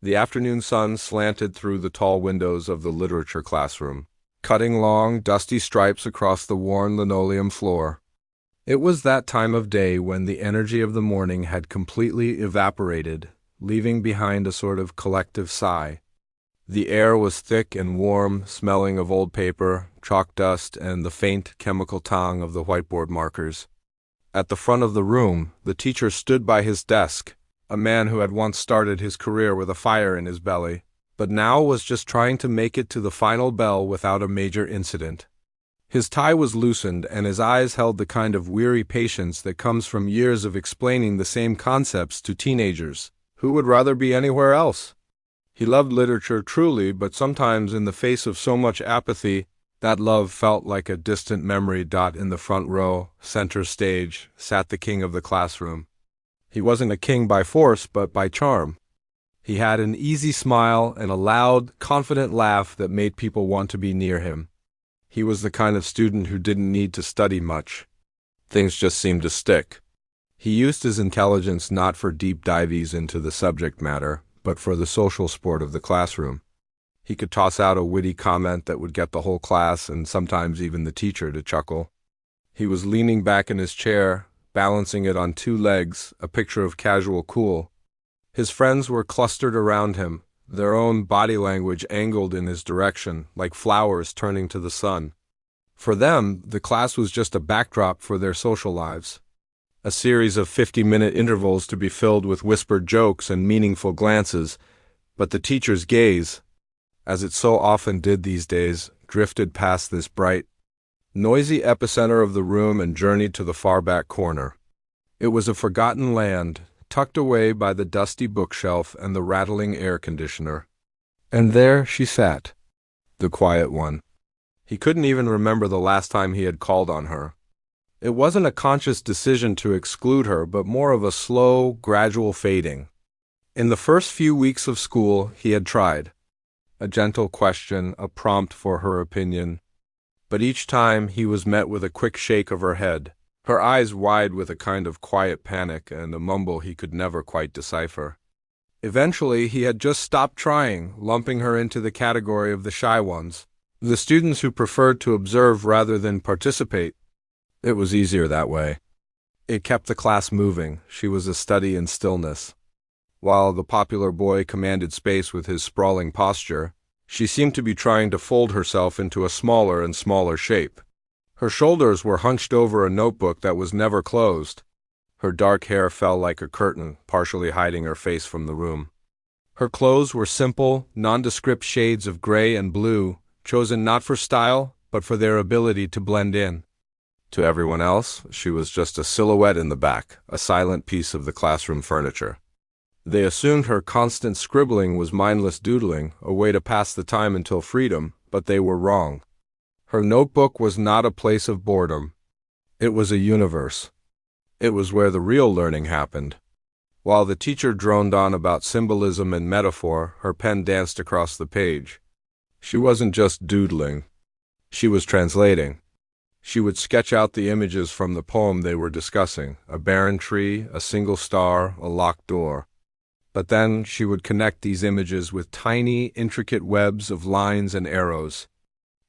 The afternoon sun slanted through the tall windows of the literature classroom, cutting long, dusty stripes across the worn linoleum floor. It was that time of day when the energy of the morning had completely evaporated, leaving behind a sort of collective sigh. The air was thick and warm, smelling of old paper, chalk dust, and the faint chemical tang of the whiteboard markers. At the front of the room, the teacher stood by his desk, a man who had once started his career with a fire in his belly, but now was just trying to make it to the final bell without a major incident. His tie was loosened, and his eyes held the kind of weary patience that comes from years of explaining the same concepts to teenagers, who would rather be anywhere else. He loved literature truly, but sometimes in the face of so much apathy, that love felt like a distant memory. In the front row, center stage, sat the king of the classroom. He wasn't a king by force, but by charm. He had an easy smile and a loud, confident laugh that made people want to be near him. He was the kind of student who didn't need to study much. Things just seemed to stick. He used his intelligence not for deep dives into the subject matter, but for the social sport of the classroom. He could toss out a witty comment that would get the whole class and sometimes even the teacher to chuckle. He was leaning back in his chair, balancing it on two legs, a picture of casual cool. His friends were clustered around him, their own body language angled in his direction, like flowers turning to the sun. For them, the class was just a backdrop for their social lives. A series of 50-minute intervals to be filled with whispered jokes and meaningful glances, but the teacher's gaze, as it so often did these days, drifted past this bright, noisy epicenter of the room and journeyed to the far back corner. It was a forgotten land, tucked away by the dusty bookshelf and the rattling air conditioner. And there she sat, the quiet one. He couldn't even remember the last time he had called on her. It wasn't a conscious decision to exclude her, but more of a slow, gradual fading. In the first few weeks of school, he had tried. A gentle question, a prompt for her opinion. But each time he was met with a quick shake of her head, her eyes wide with a kind of quiet panic and a mumble he could never quite decipher. Eventually, he had just stopped trying, lumping her into the category of the shy ones, the students who preferred to observe rather than participate. It was easier that way. It kept the class moving. She was a study in stillness. While the popular boy commanded space with his sprawling posture, she seemed to be trying to fold herself into a smaller and smaller shape. Her shoulders were hunched over a notebook that was never closed. Her dark hair fell like a curtain, partially hiding her face from the room. Her clothes were simple, nondescript shades of gray and blue, chosen not for style, but for their ability to blend in. To everyone else, she was just a silhouette in the back, a silent piece of the classroom furniture. They assumed her constant scribbling was mindless doodling, a way to pass the time until freedom, but they were wrong. Her notebook was not a place of boredom. It was a universe. It was where the real learning happened. While the teacher droned on about symbolism and metaphor, her pen danced across the page. She wasn't just doodling. She was translating. She would sketch out the images from the poem they were discussing, a barren tree, a single star, a locked door. But then she would connect these images with tiny, intricate webs of lines and arrows.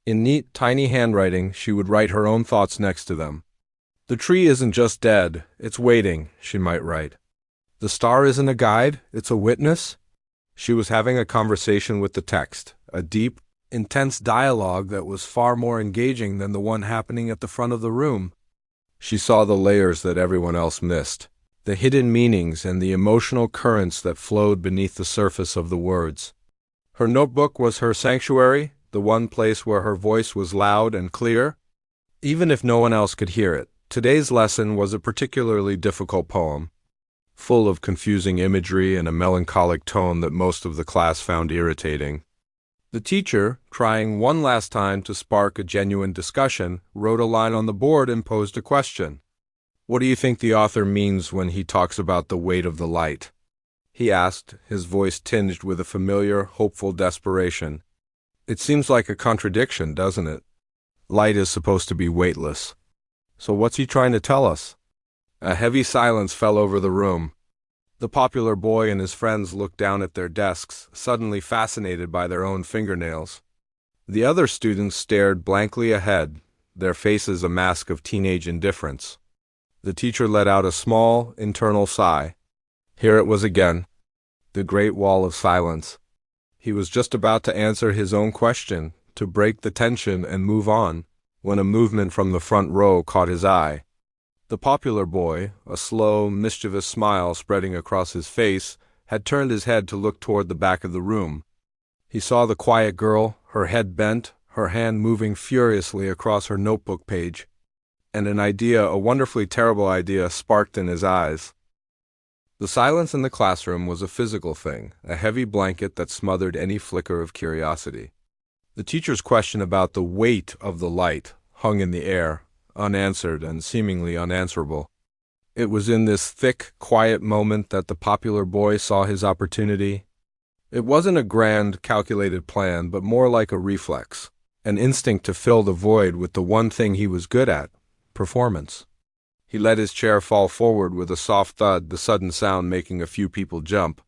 In neat, tiny handwriting, she would write her own thoughts next to them. The tree isn't just dead, it's waiting, she might write. The star isn't a guide, it's a witness. She was having a conversation with the text, a deep, intense dialogue that was far more engaging than the one happening at the front of the room. She saw the layers that everyone else missed, the hidden meanings and the emotional currents that flowed beneath the surface of the words. Her notebook was her sanctuary, the one place where her voice was loud and clear. Even if no one else could hear it, today's lesson was a particularly difficult poem, full of confusing imagery and a melancholic tone that most of the class found irritating. The teacher, trying one last time to spark a genuine discussion, wrote a line on the board and posed a question. "What do you think the author means when he talks about the weight of the light?" he asked, his voice tinged with a familiar, hopeful desperation. "It seems like a contradiction, doesn't it? Light is supposed to be weightless. So what's he trying to tell us?" A heavy silence fell over the room. The popular boy and his friends looked down at their desks, suddenly fascinated by their own fingernails. The other students stared blankly ahead, their faces a mask of teenage indifference. The teacher let out a small, internal sigh. Here it was again, the great wall of silence. He was just about to answer his own question, to break the tension and move on, when a movement from the front row caught his eye. The popular boy, a slow, mischievous smile spreading across his face, had turned his head to look toward the back of the room. He saw the quiet girl, her head bent, her hand moving furiously across her notebook page, and an idea, a wonderfully terrible idea, sparked in his eyes. The silence in the classroom was a physical thing, a heavy blanket that smothered any flicker of curiosity. The teacher's question about the weight of the light hung in the air, unanswered and seemingly unanswerable. It was in this thick, quiet moment that the popular boy saw his opportunity. It wasn't a grand, calculated plan, but more like a reflex, an instinct to fill the void with the one thing he was good at, performance. He let his chair fall forward with a soft thud, the sudden sound making a few people jump.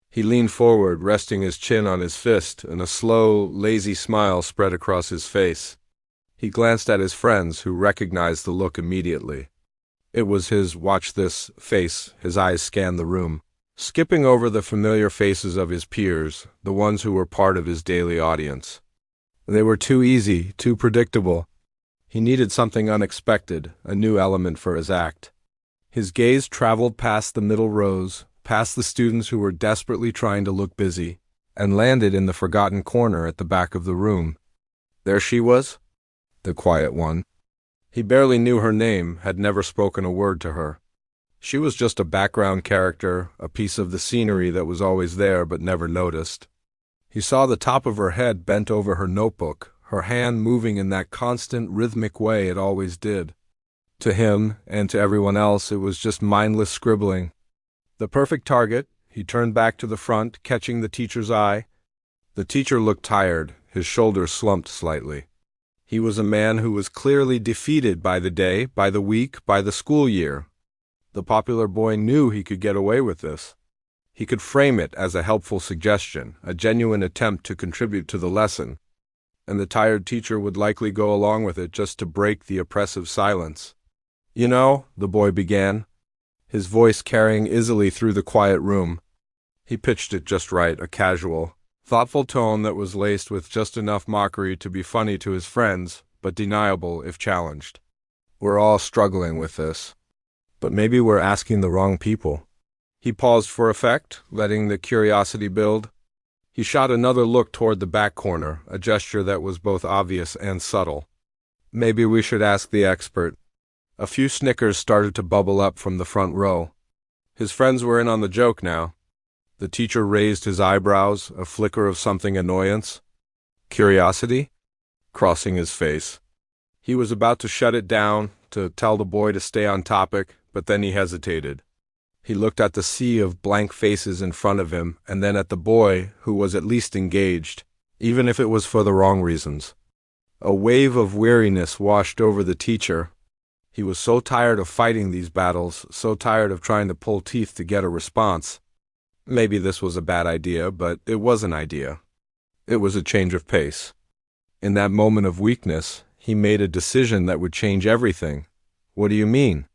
He leaned forward, resting his chin on his fist, and a slow, lazy smile spread across his face. He glanced at his friends, who recognized the look immediately. It was his "watch this" face. His eyes scanned the room, skipping over the familiar faces of his peers, the ones who were part of his daily audience. They were too easy, too predictable. He needed something unexpected, a new element for his act. His gaze traveled past the middle rows, past the students who were desperately trying to look busy, and landed in the forgotten corner at the back of the room. There she was, the quiet one. He barely knew her name, had never spoken a word to her. She was just a background character, a piece of the scenery that was always there but never noticed. He saw the top of her head bent over her notebook, her hand moving in that constant, rhythmic way it always did. To him, and to everyone else, it was just mindless scribbling. The perfect target. He turned back to the front, catching the teacher's eye. The teacher looked tired, his shoulders slumped slightly. He was a man who was clearly defeated by the day, by the week, by the school year. The popular boy knew he could get away with this. He could frame it as a helpful suggestion, a genuine attempt to contribute to the lesson, and the tired teacher would likely go along with it just to break the oppressive silence. "You know," the boy began, his voice carrying easily through the quiet room. He pitched it just right, a casual, thoughtful tone that was laced with just enough mockery to be funny to his friends, but deniable if challenged. "We're all struggling with this. But maybe we're asking the wrong people." He paused for effect, letting the curiosity build. He shot another look toward the back corner, a gesture that was both obvious and subtle. "Maybe we should ask the expert." A few snickers started to bubble up from the front row. His friends were in on the joke now. The teacher raised his eyebrows, a flicker of something annoyance. Curiosity? Crossing his face. He was about to shut it down, to tell the boy to stay on topic, but then he hesitated. He looked at the sea of blank faces in front of him, and then at the boy, who was at least engaged, even if it was for the wrong reasons. A wave of weariness washed over the teacher. He was so tired of fighting these battles, so tired of trying to pull teeth to get a response. Maybe this was a bad idea, but it was an idea. It was a change of pace. In that moment of weakness, he made a decision that would change everything. "What do you mean?"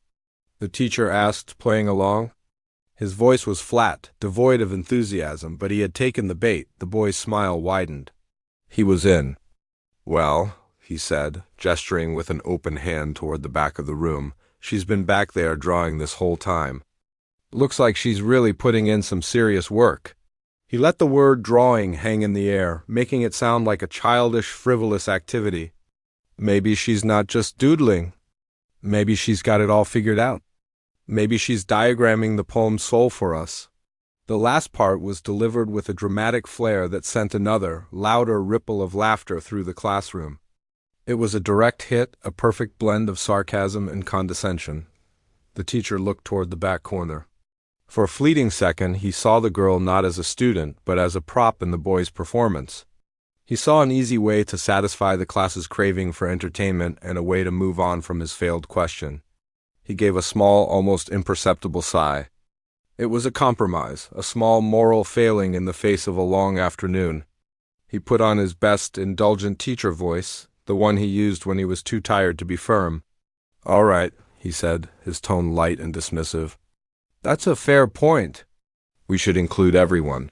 the teacher asked, playing along. His voice was flat, devoid of enthusiasm, but he had taken the bait. The boy's smile widened. He was in. "Well," he said, gesturing with an open hand toward the back of the room, "she's been back there drawing this whole time. Looks like she's really putting in some serious work." He let the word drawing hang in the air, making it sound like a childish, frivolous activity. "Maybe she's not just doodling. Maybe she's got it all figured out. Maybe she's diagramming the poem's soul for us." The last part was delivered with a dramatic flair that sent another, louder ripple of laughter through the classroom. It was a direct hit, a perfect blend of sarcasm and condescension. The teacher looked toward the back corner. For a fleeting second, he saw the girl not as a student, but as a prop in the boy's performance. He saw an easy way to satisfy the class's craving for entertainment and a way to move on from his failed question. He gave a small, almost imperceptible sigh. It was a compromise, a small moral failing in the face of a long afternoon. He put on his best indulgent teacher voice, the one he used when he was too tired to be firm. "All right," he said, his tone light and dismissive. "That's a fair point. We should include everyone."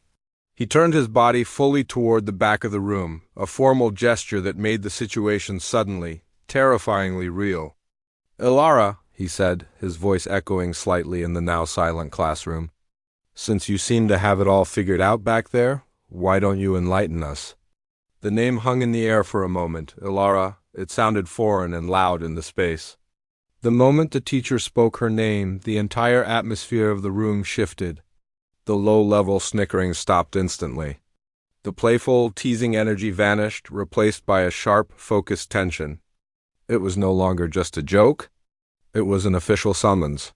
He turned his body fully toward the back of the room, a formal gesture that made the situation suddenly, terrifyingly real. "Ilara," he said, his voice echoing slightly in the now silent classroom, "since you seem to have it all figured out back there, why don't you enlighten us?" The name hung in the air for a moment. Ilara. It sounded foreign and loud in the space. The moment the teacher spoke her name, the entire atmosphere of the room shifted. The low-level snickering stopped instantly. The playful, teasing energy vanished, replaced by a sharp, focused tension. It was no longer just a joke. It was an official summons.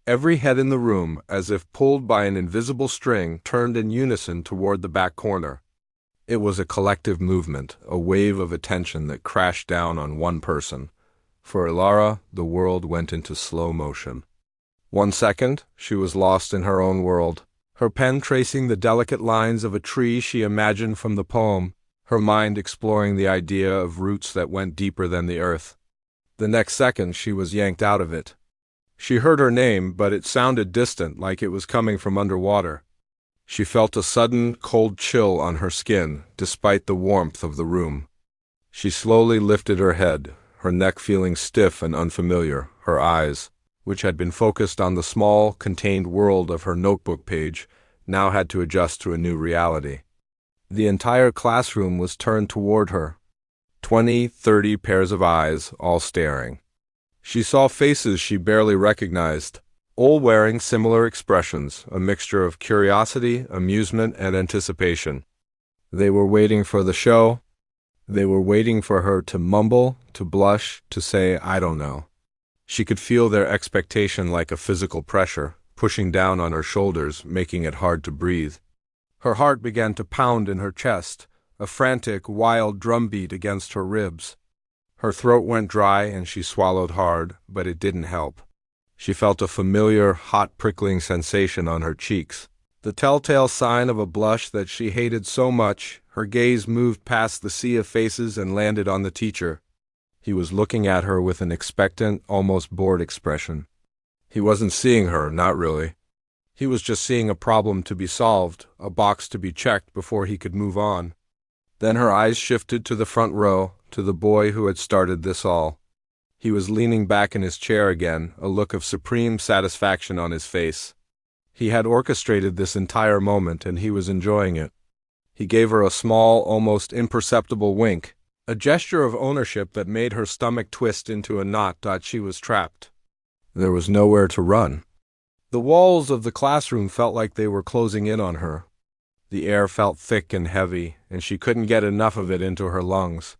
Every head in the room, as if pulled by an invisible string, turned in unison toward the back corner. It was a collective movement, a wave of attention that crashed down on one person. For Ilara, the world went into slow motion. 1 second, she was lost in her own world, her pen tracing the delicate lines of a tree she imagined from the poem, her mind exploring the idea of roots that went deeper than the earth. The next second, she was yanked out of it. She heard her name, but it sounded distant, like it was coming from underwater. She felt a sudden, cold chill on her skin, despite the warmth of the room. She slowly lifted her head, her neck feeling stiff and unfamiliar, her eyes, which had been focused on the small, contained world of her notebook page, now had to adjust to a new reality. The entire classroom was turned toward her. 20, 30 pairs of eyes, all staring. She saw faces she barely recognized, all wearing similar expressions, a mixture of curiosity, amusement, and anticipation. They were waiting for the show. They were waiting for her to mumble, to blush, to say, "I don't know." She could feel their expectation like a physical pressure, pushing down on her shoulders, making it hard to breathe. Her heart began to pound in her chest, a frantic, wild drumbeat against her ribs. Her throat went dry and she swallowed hard, but it didn't help. She felt a familiar, hot, prickling sensation on her cheeks. The telltale sign of a blush that she hated so much. Her gaze moved past the sea of faces and landed on the teacher. He was looking at her with an expectant, almost bored expression. He wasn't seeing her, not really. He was just seeing a problem to be solved, a box to be checked before he could move on. Then her eyes shifted to the front row, to the boy who had started this all. He was leaning back in his chair again, a look of supreme satisfaction on his face. He had orchestrated this entire moment, and he was enjoying it. He gave her a small, almost imperceptible wink, a gesture of ownership that made her stomach twist into a knot. She was trapped. There was nowhere to run. The walls of the classroom felt like they were closing in on her. The air felt thick and heavy, and she couldn't get enough of it into her lungs.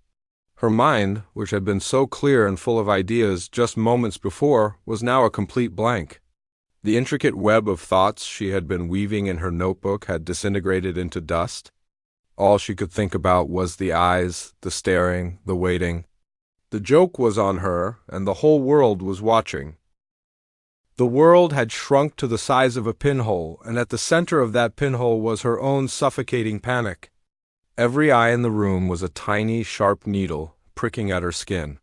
Her mind, which had been so clear and full of ideas just moments before, was now a complete blank. The intricate web of thoughts she had been weaving in her notebook had disintegrated into dust. All she could think about was the eyes, the staring, the waiting. The joke was on her, and the whole world was watching. The world had shrunk to the size of a pinhole, and at the center of that pinhole was her own suffocating panic. Every eye in the room was a tiny, sharp needle, pricking at her skin.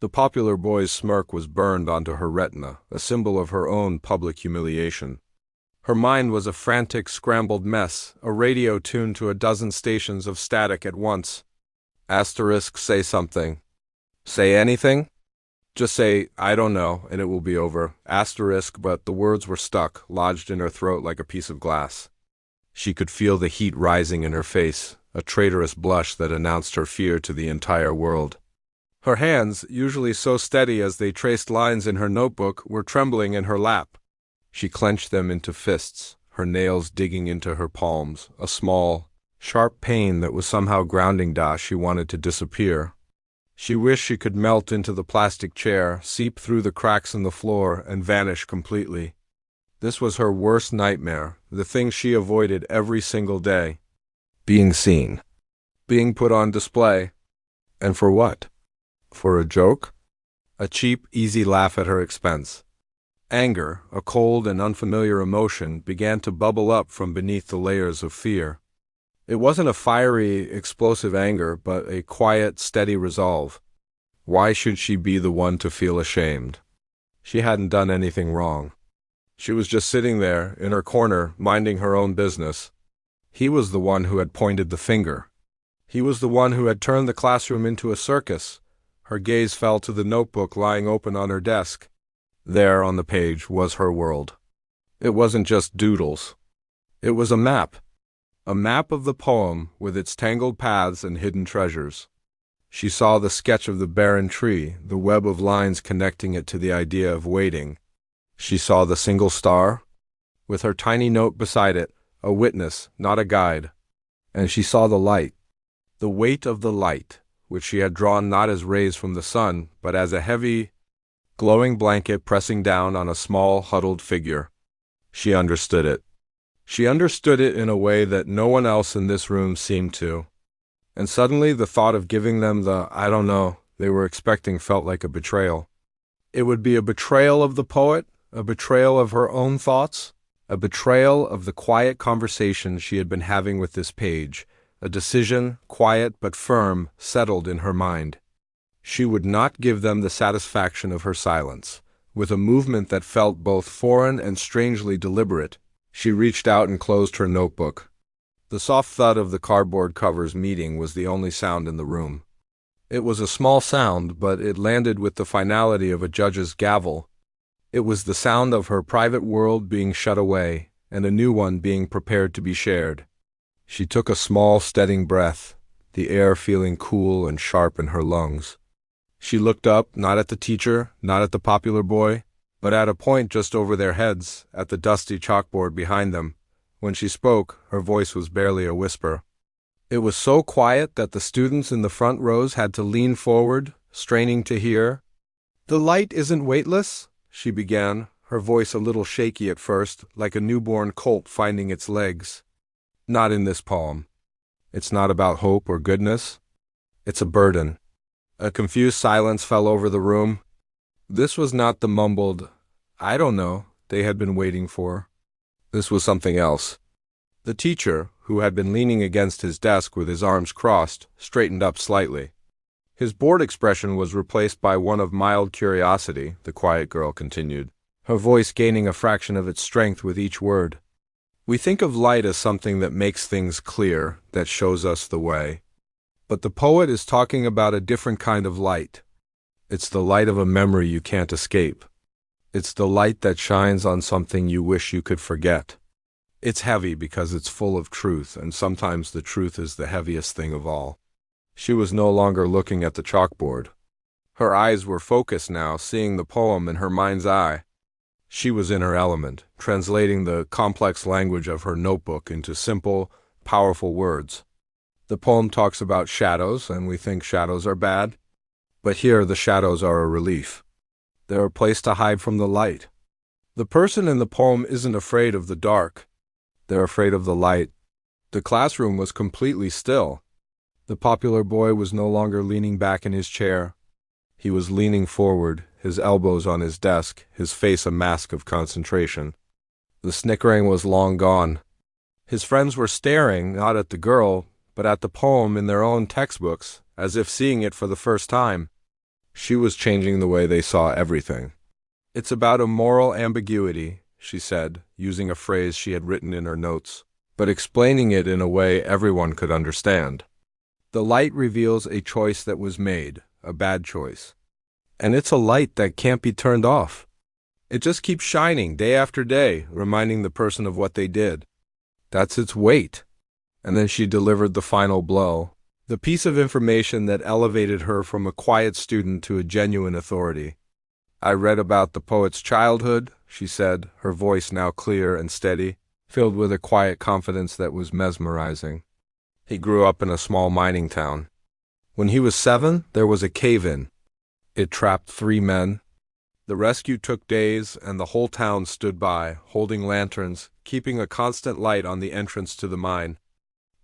The popular boy's smirk was burned onto her retina, a symbol of her own public humiliation. Her mind was a frantic, scrambled mess, a radio tuned to a dozen stations of static at once. Asterisk, say something. Say anything? Just say, "I don't know," and it will be over. Asterisk, but the words were stuck, lodged in her throat like a piece of glass. She could feel the heat rising in her face, a traitorous blush that announced her fear to the entire world. Her hands, usually so steady as they traced lines in her notebook, were trembling in her lap. She clenched them into fists, her nails digging into her palms, a small, sharp pain that was somehow grounding she wanted to disappear. She wished she could melt into the plastic chair, seep through the cracks in the floor, and vanish completely. This was her worst nightmare, the thing she avoided every single day. Being seen. Being put on display. And for what? For a joke? A cheap, easy laugh at her expense. Anger, a cold and unfamiliar emotion, began to bubble up from beneath the layers of fear. It wasn't a fiery, explosive anger, but a quiet, steady resolve. Why should she be the one to feel ashamed? She hadn't done anything wrong. She was just sitting there, in her corner, minding her own business. He was the one who had pointed the finger. He was the one who had turned the classroom into a circus. Her gaze fell to the notebook lying open on her desk. There, on the page, was her world. It wasn't just doodles. It was a map of the poem with its tangled paths and hidden treasures. She saw the sketch of the barren tree, the web of lines connecting it to the idea of waiting. She saw the single star, with her tiny note beside it, a witness, not a guide. And she saw the weight of the light, which she had drawn not as rays from the sun, but as a heavy, glowing blanket pressing down on a small, huddled figure. She understood it. She understood it in a way that no one else in this room seemed to. And suddenly the thought of giving them the "I don't know" they were expecting felt like a betrayal. It would be a betrayal of the poet, a betrayal of her own thoughts, a betrayal of the quiet conversation she had been having with this page, a decision, quiet but firm, settled in her mind. She would not give them the satisfaction of her silence. With a movement that felt both foreign and strangely deliberate, she reached out and closed her notebook. The soft thud of the cardboard covers meeting was the only sound in the room. It was a small sound, but it landed with the finality of a judge's gavel. It was the sound of her private world being shut away, and a new one being prepared to be shared. She took a small, steadying breath, the air feeling cool and sharp in her lungs. She looked up, not at the teacher, not at the popular boy, but at a point just over their heads, at the dusty chalkboard behind them. When she spoke, her voice was barely a whisper. It was so quiet that the students in the front rows had to lean forward, straining to hear. "The light isn't weightless," she began, her voice a little shaky at first, like a newborn colt finding its legs. "Not in this poem. It's not about hope or goodness. It's a burden." A confused silence fell over the room. This was not the mumbled, "I don't know," they had been waiting for. This was something else. The teacher, who had been leaning against his desk with his arms crossed, straightened up slightly. His bored expression was replaced by one of mild curiosity, the quiet girl continued, her voice gaining a fraction of its strength with each word. "We think of light as something that makes things clear, that shows us the way. But the poet is talking about a different kind of light. It's the light of a memory you can't escape. It's the light that shines on something you wish you could forget. It's heavy because it's full of truth, and sometimes the truth is the heaviest thing of all." She was no longer looking at the chalkboard. Her eyes were focused now, seeing the poem in her mind's eye. She was in her element, translating the complex language of her notebook into simple, powerful words. The poem talks about shadows, and we think shadows are bad. But here the shadows are a relief. They're a place to hide from the light. The person in the poem isn't afraid of the dark. They're afraid of the light. The classroom was completely still. The popular boy was no longer leaning back in his chair. He was leaning forward, his elbows on his desk, his face a mask of concentration. The snickering was long gone. His friends were staring, not at the girl, but at the poem in their own textbooks, as if seeing it for the first time. She was changing the way they saw everything. "It's about a moral ambiguity," she said, using a phrase she had written in her notes, but explaining it in a way everyone could understand. The light reveals a choice that was made, a bad choice. And it's a light that can't be turned off. It just keeps shining day after day, reminding the person of what they did. That's its weight. And then she delivered the final blow, the piece of information that elevated her from a quiet student to a genuine authority. "I read about the poet's childhood," she said, her voice now clear and steady, filled with a quiet confidence that was mesmerizing. "He grew up in a small mining town. When he was 7, there was a cave-in. It trapped 3 men. The rescue took days, and the whole town stood by, holding lanterns, keeping a constant light on the entrance to the mine.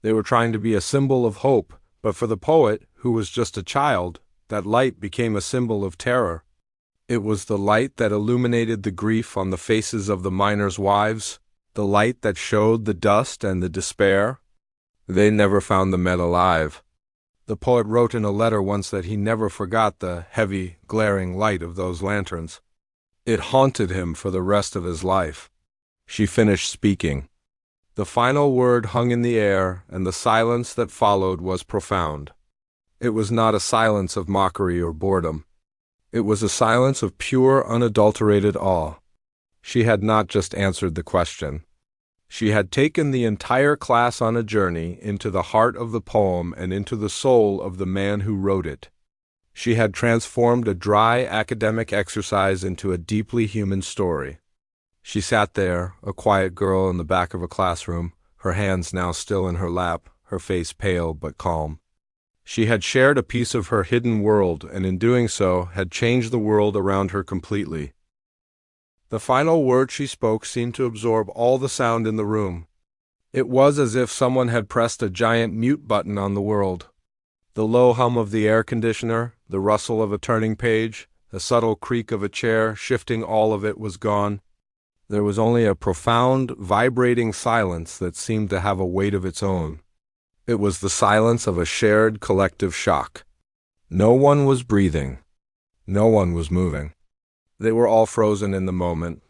They were trying to be a symbol of hope, but for the poet, who was just a child, that light became a symbol of terror. It was the light that illuminated the grief on the faces of the miners' wives, the light that showed the dust and the despair. They never found the men alive. The poet wrote in a letter once that he never forgot the heavy, glaring light of those lanterns. It haunted him for the rest of his life. She finished speaking. The final word hung in the air, and the silence that followed was profound. It was not a silence of mockery or boredom. It was a silence of pure, unadulterated awe. She had not just answered the question. She had taken the entire class on a journey into the heart of the poem and into the soul of the man who wrote it. She had transformed a dry academic exercise into a deeply human story. She sat there, a quiet girl in the back of a classroom, her hands now still in her lap, her face pale but calm. She had shared a piece of her hidden world, and in doing so had changed the world around her completely. The final word she spoke seemed to absorb all the sound in the room. It was as if someone had pressed a giant mute button on the world. The low hum of the air conditioner, the rustle of a turning page, the subtle creak of a chair shifting, all of it was gone. There was only a profound, vibrating silence that seemed to have a weight of its own. It was the silence of a shared collective shock. No one was breathing. No one was moving. They were all frozen in the moment,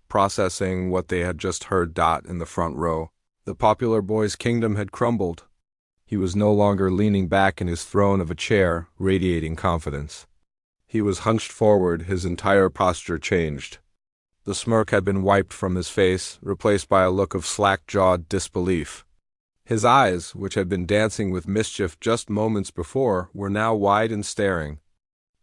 processing what they had just heard. In the front row, the popular boy's kingdom had crumbled. He was no longer leaning back in his throne of a chair, radiating confidence. He was hunched forward, his entire posture changed. The smirk had been wiped from his face, replaced by a look of slack-jawed disbelief. His eyes, which had been dancing with mischief just moments before, were now wide and staring.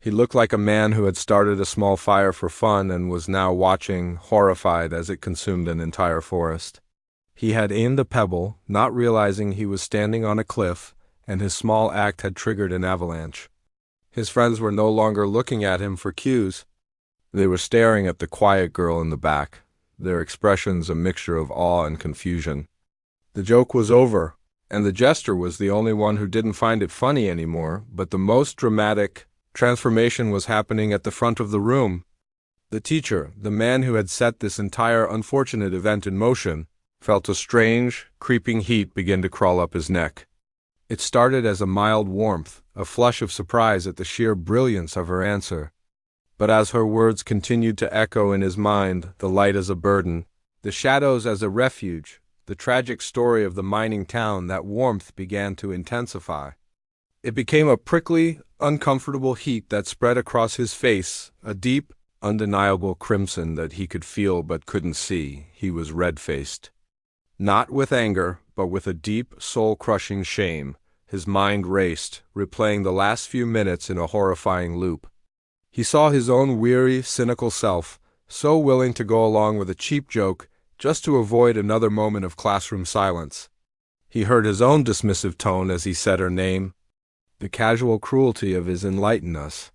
He looked like a man who had started a small fire for fun and was now watching, horrified as it consumed an entire forest. He had aimed a pebble, not realizing he was standing on a cliff, and his small act had triggered an avalanche. His friends were no longer looking at him for cues. They were staring at the quiet girl in the back, their expressions a mixture of awe and confusion. The joke was over, and the jester was the only one who didn't find it funny anymore, but the most dramatic transformation was happening at the front of the room. The teacher, the man who had set this entire unfortunate event in motion, felt a strange, creeping heat begin to crawl up his neck. It started as a mild warmth, a flush of surprise at the sheer brilliance of her answer. But as her words continued to echo in his mind, the light as a burden, the shadows as a refuge, the tragic story of the mining town, that warmth began to intensify. It became a prickly, uncomfortable heat that spread across his face, a deep, undeniable crimson that he could feel but couldn't see. He was red-faced. Not with anger, but with a deep, soul-crushing shame. His mind raced, replaying the last few minutes in a horrifying loop. He saw his own weary, cynical self, so willing to go along with a cheap joke just to avoid another moment of classroom silence. He heard his own dismissive tone as he said her name, the casual cruelty of his enlighten-us.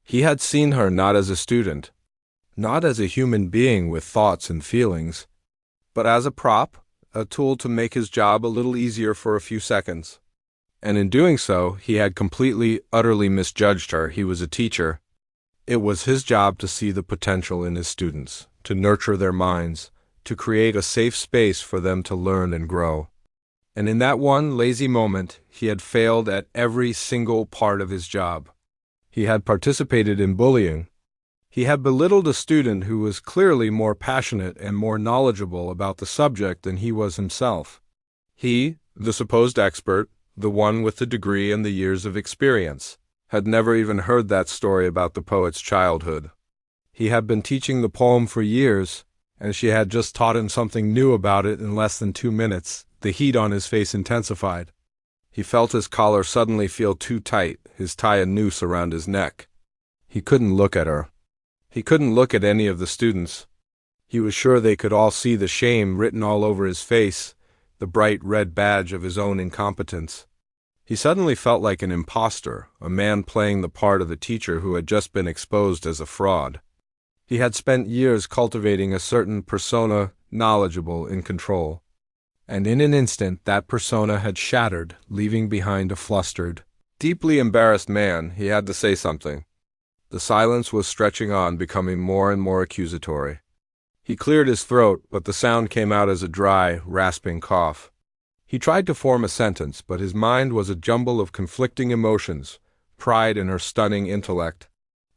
He had seen her not as a student, not as a human being with thoughts and feelings, but as a prop, a tool to make his job a little easier for a few seconds. And in doing so, he had completely, utterly misjudged her. He was a teacher. It was his job to see the potential in his students, to nurture their minds, to create a safe space for them to learn and grow. And in that one lazy moment, he had failed at every single part of his job. He had participated in bullying. He had belittled a student who was clearly more passionate and more knowledgeable about the subject than he was himself. He, the supposed expert, the one with the degree and the years of experience, had never even heard that story about the poet's childhood. He had been teaching the poem for years, and she had just taught him something new about it in less than 2 minutes. The heat on his face intensified. He felt his collar suddenly feel too tight, his tie a noose around his neck. He couldn't look at her. He couldn't look at any of the students. He was sure they could all see the shame written all over his face, the bright red badge of his own incompetence. He suddenly felt like an imposter, a man playing the part of the teacher who had just been exposed as a fraud. He had spent years cultivating a certain persona, knowledgeable, in control. And in an instant that persona had shattered, leaving behind a flustered, deeply embarrassed man. He had to say something. The silence was stretching on, becoming more and more accusatory. He cleared his throat, but the sound came out as a dry, rasping cough. He tried to form a sentence, but his mind was a jumble of conflicting emotions: pride in her stunning intellect,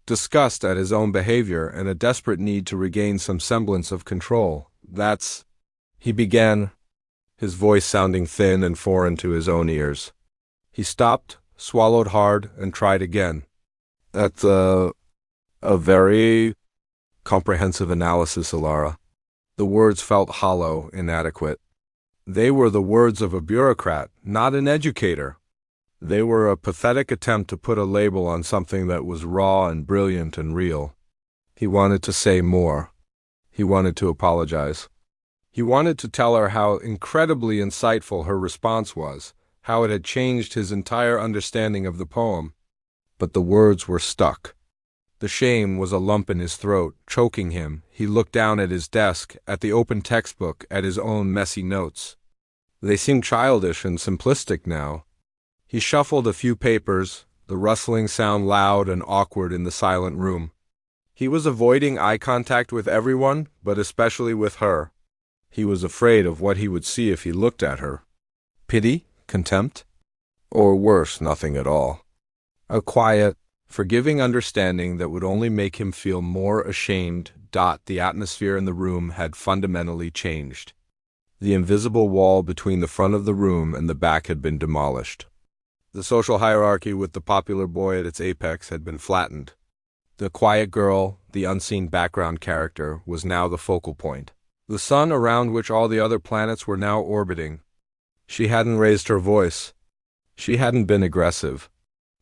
disgust at his own behavior, and a desperate need to regain some semblance of control. He began, his voice sounding thin and foreign to his own ears. He stopped, swallowed hard, and tried again. That's a very comprehensive analysis, Alara. The words felt hollow, inadequate. They were the words of a bureaucrat, not an educator. They were a pathetic attempt to put a label on something that was raw and brilliant and real. He wanted to say more. He wanted to apologize. He wanted to tell her how incredibly insightful her response was, how it had changed his entire understanding of the poem. But the words were stuck. The shame was a lump in his throat, choking him. He looked down at his desk, at the open textbook, at his own messy notes. They seemed childish and simplistic now. He shuffled a few papers, the rustling sound loud and awkward in the silent room. He was avoiding eye contact with everyone, but especially with her. He was afraid of what he would see if he looked at her. Pity? Contempt? Or worse, nothing at all. A quiet, forgiving understanding that would only make him feel more ashamed. The atmosphere in the room had fundamentally changed. The invisible wall between the front of the room and the back had been demolished. The social hierarchy with the popular boy at its apex had been flattened. The quiet girl, the unseen background character, was now the focal point. The sun around which all the other planets were now orbiting. She hadn't raised her voice. She hadn't been aggressive.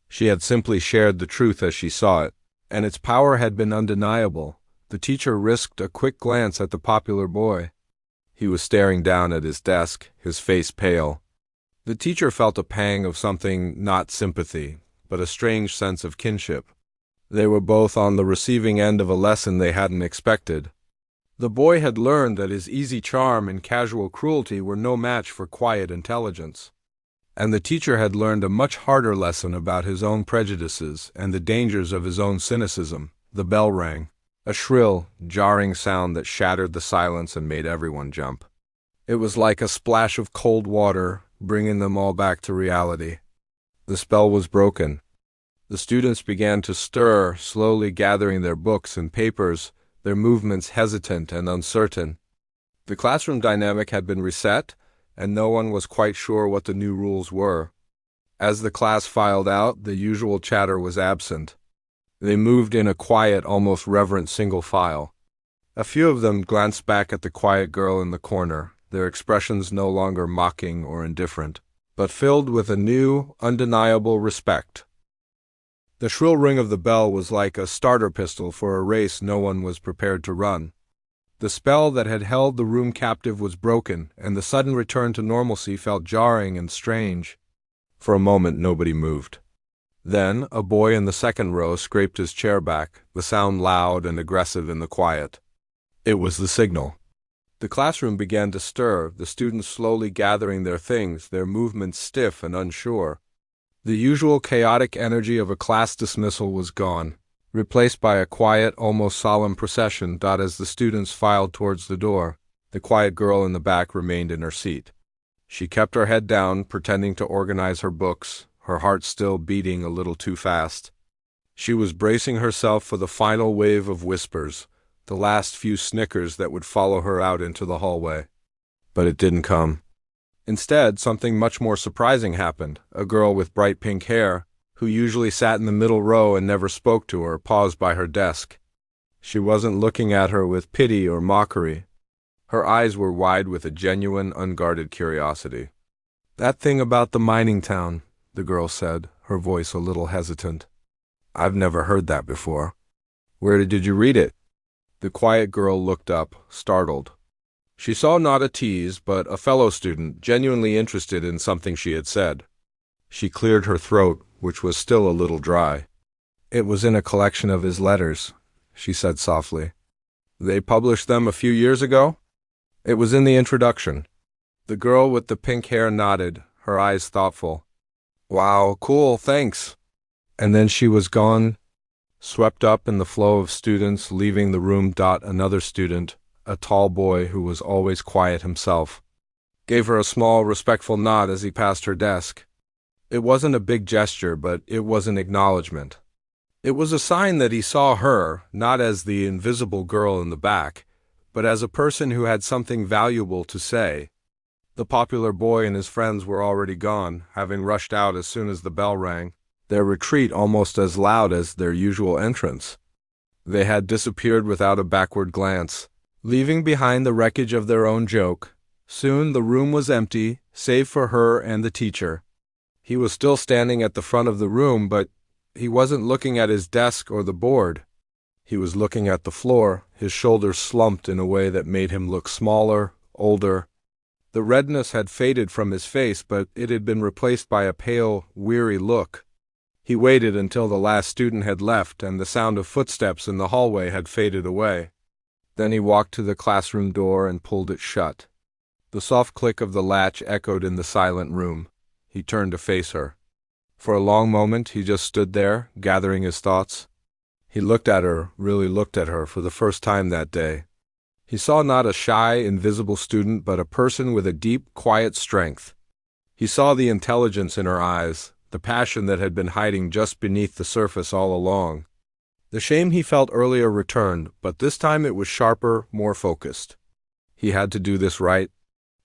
She had simply shared the truth as she saw it, and its power had been undeniable. The teacher risked a quick glance at the popular boy. He was staring down at his desk, his face pale. The teacher felt a pang of something, not sympathy, but a strange sense of kinship. They were both on the receiving end of a lesson they hadn't expected. The boy had learned that his easy charm and casual cruelty were no match for quiet intelligence. And the teacher had learned a much harder lesson about his own prejudices and the dangers of his own cynicism. The bell rang, a shrill, jarring sound that shattered the silence and made everyone jump. It was like a splash of cold water, bringing them all back to reality. The spell was broken. The students began to stir, slowly gathering their books and papers, their movements hesitant and uncertain. The classroom dynamic had been reset, and no one was quite sure what the new rules were. As the class filed out, the usual chatter was absent. They moved in a quiet, almost reverent single file. A few of them glanced back at the quiet girl in the corner, their expressions no longer mocking or indifferent, but filled with a new, undeniable respect. The shrill ring of the bell was like a starter pistol for a race no one was prepared to run. The spell that had held the room captive was broken, and the sudden return to normalcy felt jarring and strange. For a moment, nobody moved. Then, a boy in the second row scraped his chair back, the sound loud and aggressive in the quiet. It was the signal. The classroom began to stir, the students slowly gathering their things, their movements stiff and unsure. The usual chaotic energy of a class dismissal was gone, replaced by a quiet, almost solemn procession. As the students filed towards the door, the quiet girl in the back remained in her seat. She kept her head down, pretending to organize her books, her heart still beating a little too fast. She was bracing herself for the final wave of whispers, the last few snickers that would follow her out into the hallway. But it didn't come. Instead, something much more surprising happened. A girl with bright pink hair, who usually sat in the middle row and never spoke to her, paused by her desk. She wasn't looking at her with pity or mockery. Her eyes were wide with a genuine, unguarded curiosity. "That thing about the mining town," the girl said, her voice a little hesitant. "I've never heard that before. Where did you read it?" The quiet girl looked up, startled. She saw not a tease, but a fellow student, genuinely interested in something she had said. She cleared her throat, which was still a little dry. "It was in a collection of his letters," she said softly. "They published them a few years ago?" "It was in the introduction." The girl with the pink hair nodded, her eyes thoughtful. "Wow, cool, thanks." And then she was gone, swept up in the flow of students leaving the room. Another student, a tall boy who was always quiet himself, gave her a small, respectful nod as he passed her desk. It wasn't a big gesture, but it was an acknowledgement. It was a sign that he saw her, not as the invisible girl in the back, but as a person who had something valuable to say. The popular boy and his friends were already gone, having rushed out as soon as the bell rang, their retreat almost as loud as their usual entrance. They had disappeared without a backward glance, leaving behind the wreckage of their own joke. Soon the room was empty, save for her and the teacher. He was still standing at the front of the room, but he wasn't looking at his desk or the board. He was looking at the floor, his shoulders slumped in a way that made him look smaller, older. The redness had faded from his face, but it had been replaced by a pale, weary look. He waited until the last student had left and the sound of footsteps in the hallway had faded away. Then he walked to the classroom door and pulled it shut. The soft click of the latch echoed in the silent room. He turned to face her. For a long moment he just stood there, gathering his thoughts. He looked at her, really looked at her for the first time that day. He saw not a shy, invisible student, but a person with a deep, quiet strength. He saw the intelligence in her eyes, the passion that had been hiding just beneath the surface all along. The shame he felt earlier returned, but this time it was sharper, more focused. He had to do this right.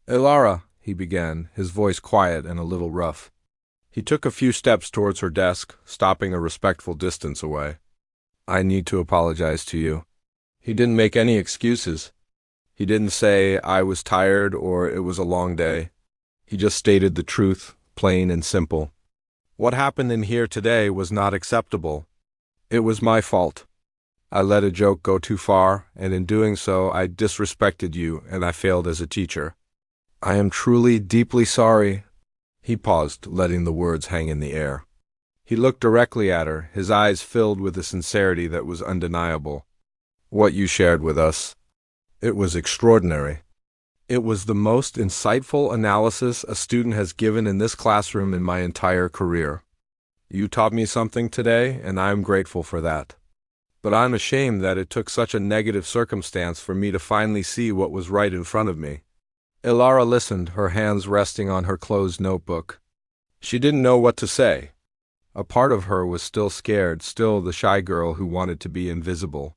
"Elara," he began, his voice quiet and a little rough. He took a few steps towards her desk, stopping a respectful distance away. "I need to apologize to you." He didn't make any excuses. He didn't say, "I was tired" or "it was a long day." He just stated the truth, plain and simple. What happened in here today was not acceptable. It was my fault. I let a joke go too far, and in doing so I disrespected you and I failed as a teacher. I am truly, deeply sorry. He paused, letting the words hang in the air. He looked directly at her, his eyes filled with a sincerity that was undeniable. What you shared with us, it was extraordinary. It was the most insightful analysis a student has given in this classroom in my entire career. You taught me something today, and I am grateful for that. But I'm ashamed that it took such a negative circumstance for me to finally see what was right in front of me. Elara listened, her hands resting on her closed notebook. She didn't know what to say. A part of her was still scared, still the shy girl who wanted to be invisible.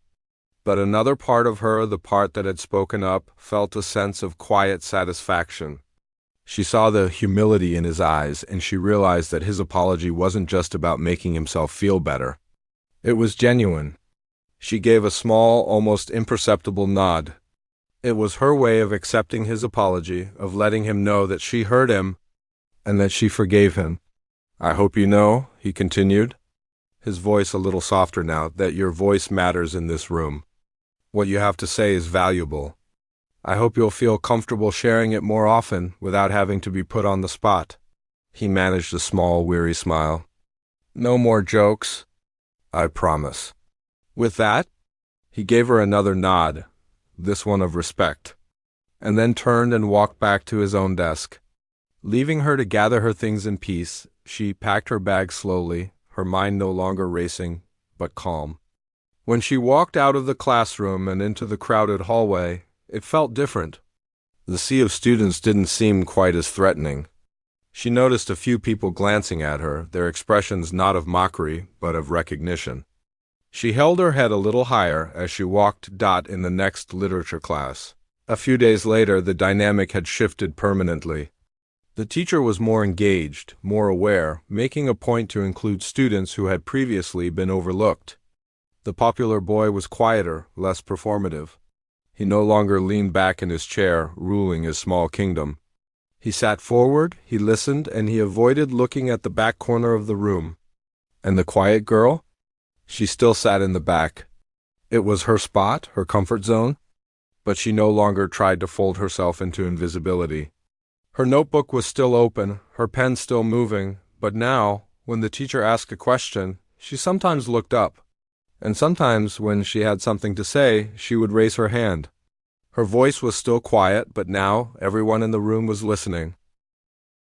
But another part of her, the part that had spoken up, felt a sense of quiet satisfaction. She saw the humility in his eyes, and she realized that his apology wasn't just about making himself feel better. It was genuine. She gave a small, almost imperceptible nod. It was her way of accepting his apology, of letting him know that she heard him and that she forgave him. "I hope you know," he continued, his voice a little softer now, "that your voice matters in this room. What you have to say is valuable. I hope you'll feel comfortable sharing it more often without having to be put on the spot." He managed a small, weary smile. "No more jokes. I promise." With that, he gave her another nod, this one of respect, and then turned and walked back to his own desk. Leaving her to gather her things in peace, she packed her bag slowly, her mind no longer racing, but calm. When she walked out of the classroom and into the crowded hallway, it felt different. The sea of students didn't seem quite as threatening. She noticed a few people glancing at her, their expressions not of mockery, but of recognition. She held her head a little higher as she walked in the next literature class. A few days later, the dynamic had shifted permanently. The teacher was more engaged, more aware, making a point to include students who had previously been overlooked. The popular boy was quieter, less performative. He no longer leaned back in his chair, ruling his small kingdom. He sat forward, he listened, and he avoided looking at the back corner of the room. And the quiet girl? She still sat in the back. It was her spot, her comfort zone, but she no longer tried to fold herself into invisibility. Her notebook was still open, her pen still moving, but now, when the teacher asked a question, she sometimes looked up, and sometimes when she had something to say, she would raise her hand. Her voice was still quiet, but now everyone in the room was listening.